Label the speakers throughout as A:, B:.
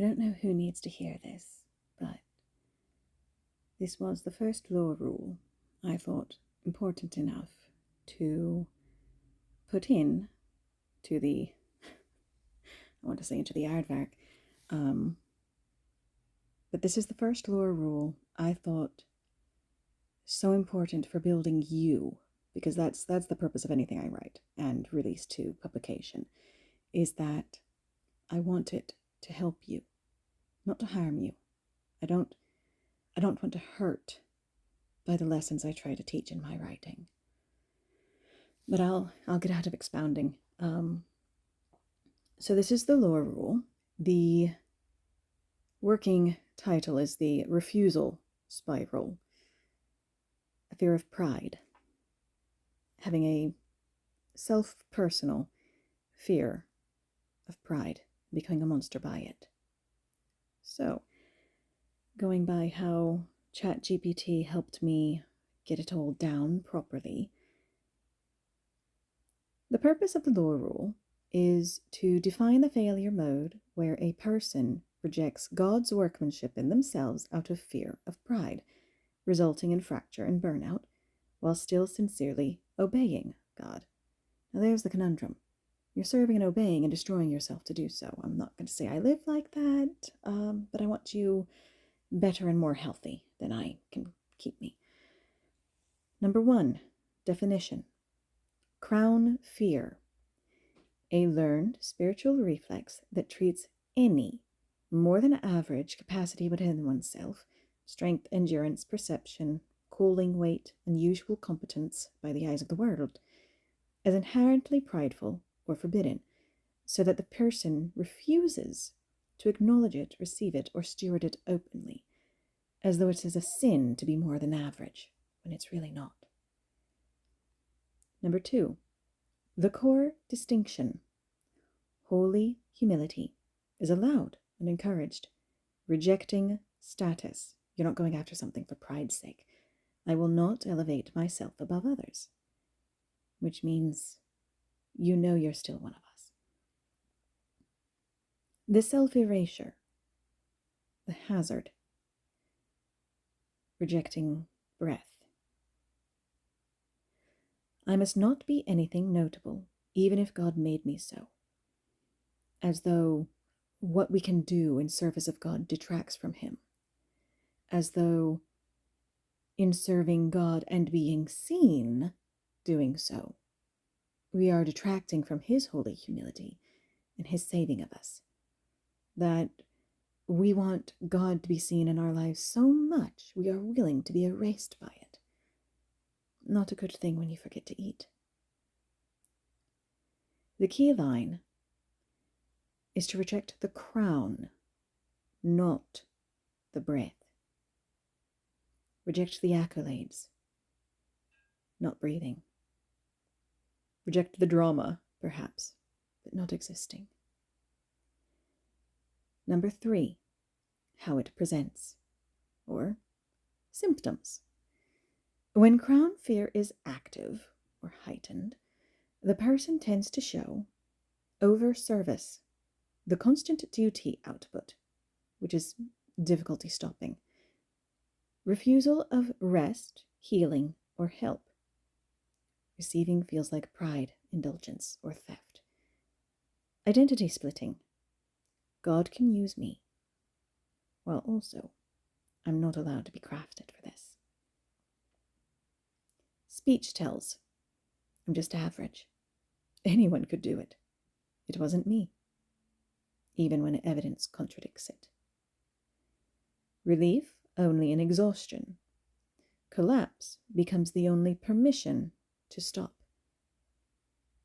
A: don't know who needs to hear this, but this was the first law rule I thought important enough to put in to the, I want to say into the aardvark, but this is the first law rule I thought so important for building you, because that's the purpose of anything I write and release to publication, is that I want it to help you, not to harm you. I don't want to hurt by the lessons I try to teach in my writing. But I'll get out of expounding. So this is the lore rule. The working title is the refusal spiral. A fear of pride. Having a self-personal fear of pride, becoming a monster by it. So, going by how ChatGPT helped me get it all down properly, the purpose of the lore rule is to define the failure mode where a person rejects God's workmanship in themselves out of fear of pride, resulting in fracture and burnout, while still sincerely obeying God. Now there's the conundrum. You're serving and obeying and destroying yourself to do so. I'm not going to say I live like that, but I want you better and more healthy than I can keep me. Number 1, definition. Crown fear. A learned spiritual reflex that treats any more than average capacity within oneself, strength, endurance, perception, cooling, weight, and usual competence by the eyes of the world, as inherently prideful or forbidden, so that the person refuses to acknowledge it, receive it, or steward it openly, as though it is a sin to be more than average, when it's really not. Number 2, the core distinction. Holy humility is allowed and encouraged. Rejecting status. You're not going after something for pride's sake. I will not elevate myself above others. Which means you know you're still one of us. The self-erasure. The hazard. Rejecting breath. I must not be anything notable, even if God made me so. As though what we can do in service of God detracts from Him. As though in serving God and being seen doing so, we are detracting from His holy humility and His saving of us. That we want God to be seen in our lives so much, we are willing to be erased by it. Not a good thing when you forget to eat. The key line is to reject the crown, not the breath. Reject the accolades, not breathing. Reject the drama, perhaps, but not existing. Number 3, how it presents, or symptoms. When crown fear is active or heightened, the person tends to show over-service, the constant duty output, which is difficulty stopping, refusal of rest, healing, or help. Receiving feels like pride, indulgence, or theft. Identity splitting. God can use me, while also I'm not allowed to be crafted for this. Speech tells. I'm just average. Anyone could do it. It wasn't me, even when evidence contradicts it. Relief only in exhaustion. Collapse becomes the only permission to stop.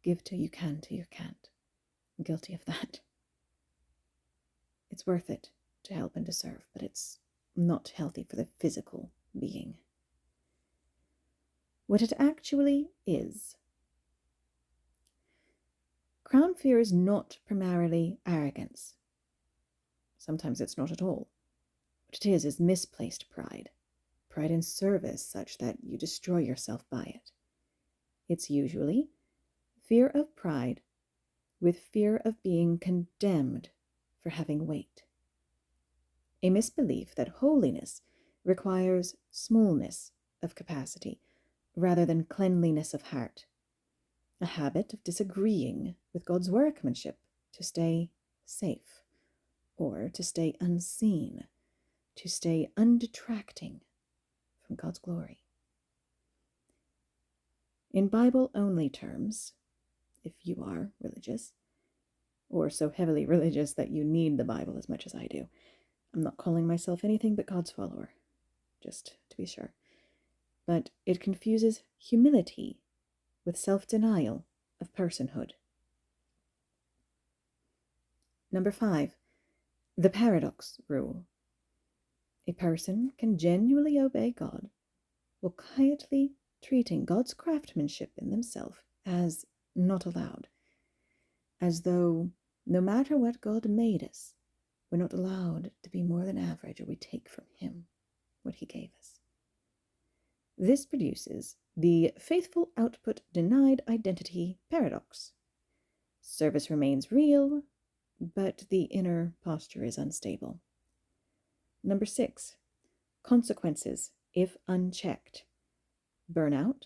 A: Give till you can, till you can't. I'm guilty of that. It's worth it to help and to serve, but it's not healthy for the physical being. What it actually is. Crown fear is not primarily arrogance. Sometimes it's not at all. What it is misplaced pride. Pride in service such that you destroy yourself by it. It's usually fear of pride with fear of being condemned for having weight. a misbelief that holiness requires smallness of capacity rather than cleanliness of heart, a habit of disagreeing with God's workmanship to stay safe, or to stay unseen, to stay undetracting from God's glory. In Bible-only terms, if you are religious, or so heavily religious that you need the Bible as much as I do, I'm not calling myself anything but God's follower, just to be sure. But it confuses humility with self-denial of personhood. Number 5, the paradox rule. A person can genuinely obey God while quietly treating God's craftsmanship in themselves as not allowed, as though no matter what God made us, we're not allowed to be more than average, or we take from Him what He gave us. This produces the faithful output denied identity paradox. Service remains real, but the inner posture is unstable. Number 6, consequences if unchecked. Burnout.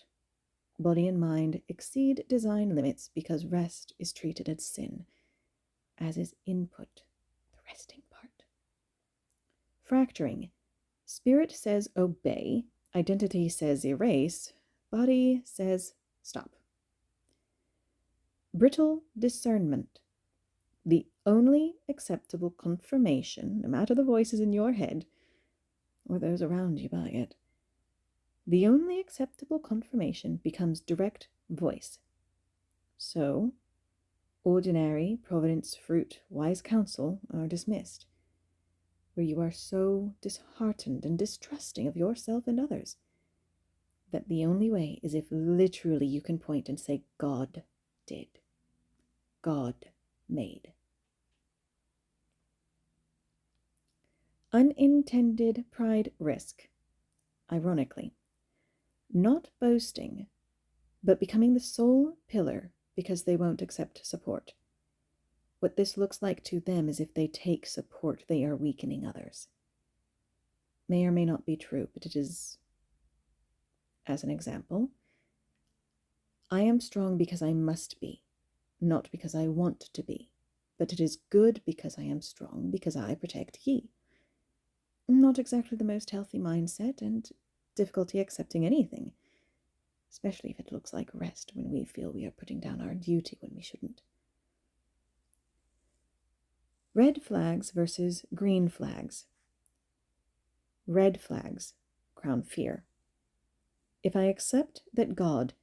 A: Body and mind exceed design limits because rest is treated as sin, as is input, the resting part. Fracturing. Spirit says obey, identity says erase, body says stop. Brittle discernment. The only acceptable confirmation, no matter the voices in your head or those around you by it, the only acceptable confirmation becomes direct voice. So, ordinary, providence, fruit, wise counsel are dismissed, where you are so disheartened and distrusting of yourself and others that the only way is if literally you can point and say, God did. God made. Unintended pride risk. Ironically, not boasting, but becoming the sole pillar because they won't accept support. What this looks like to them is if they take support, they are weakening others. May or may not be true, but it is, as an example, I am strong because I must be, not because I want to be, but it is good because I am strong, because I protect ye. Not exactly the most healthy mindset, and difficulty accepting anything, especially if it looks like rest when we feel we are putting down our duty when we shouldn't. Red flags versus green flags. Red flags crown fear. If I accept that God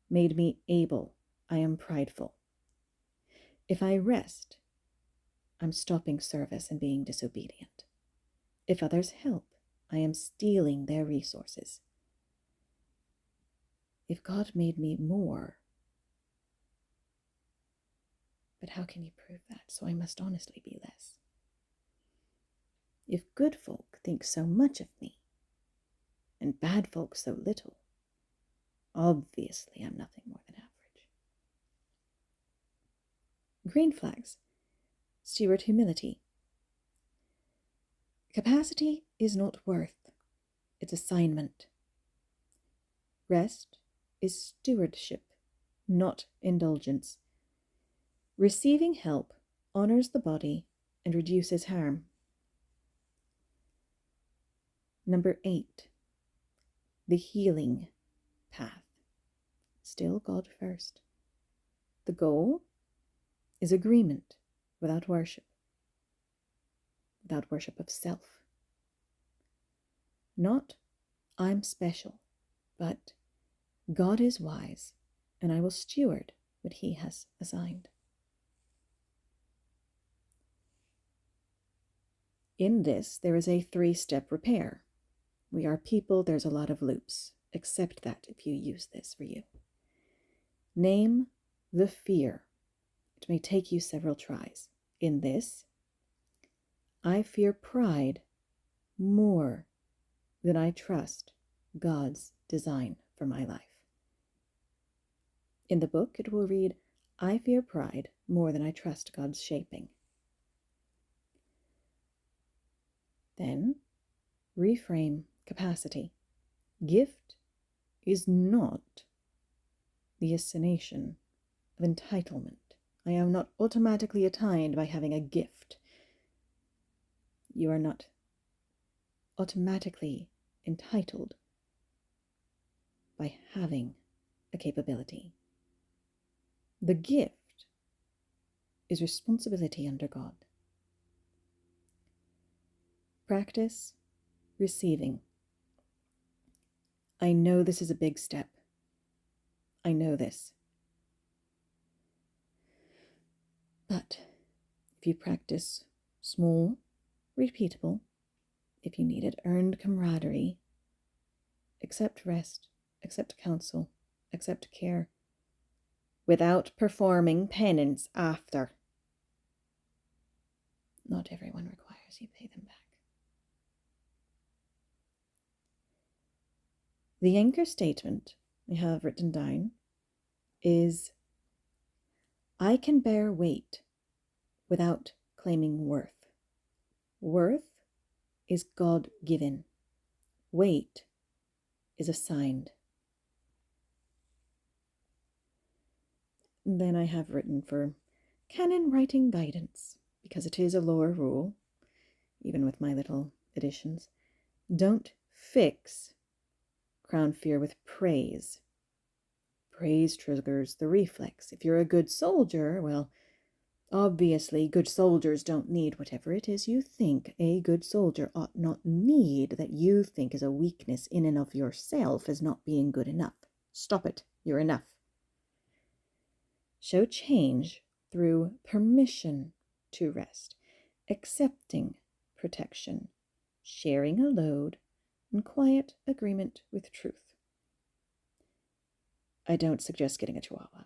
A: made me able, I am prideful. If I rest, I'm stopping service and being disobedient. If others help, I am stealing their resources. If God made me more, but how can you prove that? So I must honestly be less. If good folk think so much of me, and bad folk so little, obviously I'm nothing more than average. Green flags. Steward humility. Capacity is not worth, it's assignment. Rest is stewardship, not indulgence. Receiving help honors the body and reduces harm. Number 8, the healing path. Still God first. The goal is agreement without worship of self. Not, I'm special, but God is wise, and I will steward what He has assigned. In this, there is a 3-step repair. We are people, there's a lot of loops. Accept that if you use this for you. Name the fear. It may take you several tries. In this, I fear pride more than I trust God's design for my life. In the book, it will read, I fear pride more than I trust God's shaping. Then, reframe capacity. Gift is not the assignation of entitlement. I am not automatically attained by having a gift. You are not automatically entitled by having a capability. The gift is responsibility under God. Practice receiving. I know this is a big step. I know this. But if you practice small, repeatable, if you needed earned camaraderie, accept rest, accept counsel, accept care, without performing penance after. Not everyone requires you pay them back. The anchor statement I have written down is, I can bear weight without claiming worth. Worth is God-given. Weight is assigned. Then I have written for canon writing guidance, because it is a lower rule, even with my little additions. Don't fix crown fear with praise. Praise triggers the reflex. If you're a good soldier, well, obviously good soldiers don't need whatever it is you think a good soldier ought not need, that you think is a weakness in and of yourself as not being good enough. Stop it. You're enough. Show change through permission to rest, accepting protection, sharing a load, and quiet agreement with truth. I don't suggest getting a Chihuahua.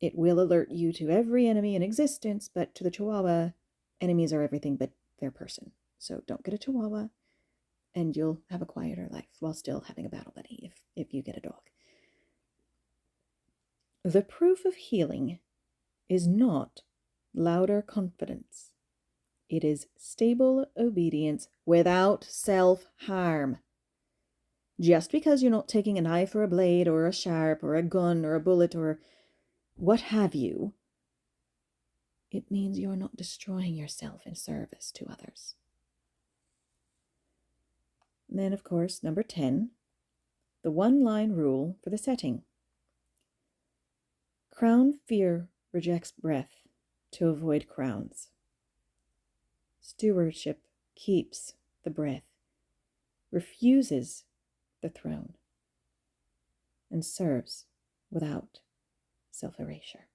A: It will alert you to every enemy in existence, but to the Chihuahua, enemies are everything but their person. So don't get a Chihuahua, and you'll have a quieter life while still having a battle buddy if you get a dog. The proof of healing is not louder confidence. It is stable obedience without self-harm. Just because you're not taking a knife or a blade or a sharp or a gun or a bullet or what have you, it means you're not destroying yourself in service to others. And then, of course, number 10, the one-line rule for the setting. Crown fear rejects breath to avoid crowns. Stewardship keeps the breath, refuses the throne, and serves without self-erasure.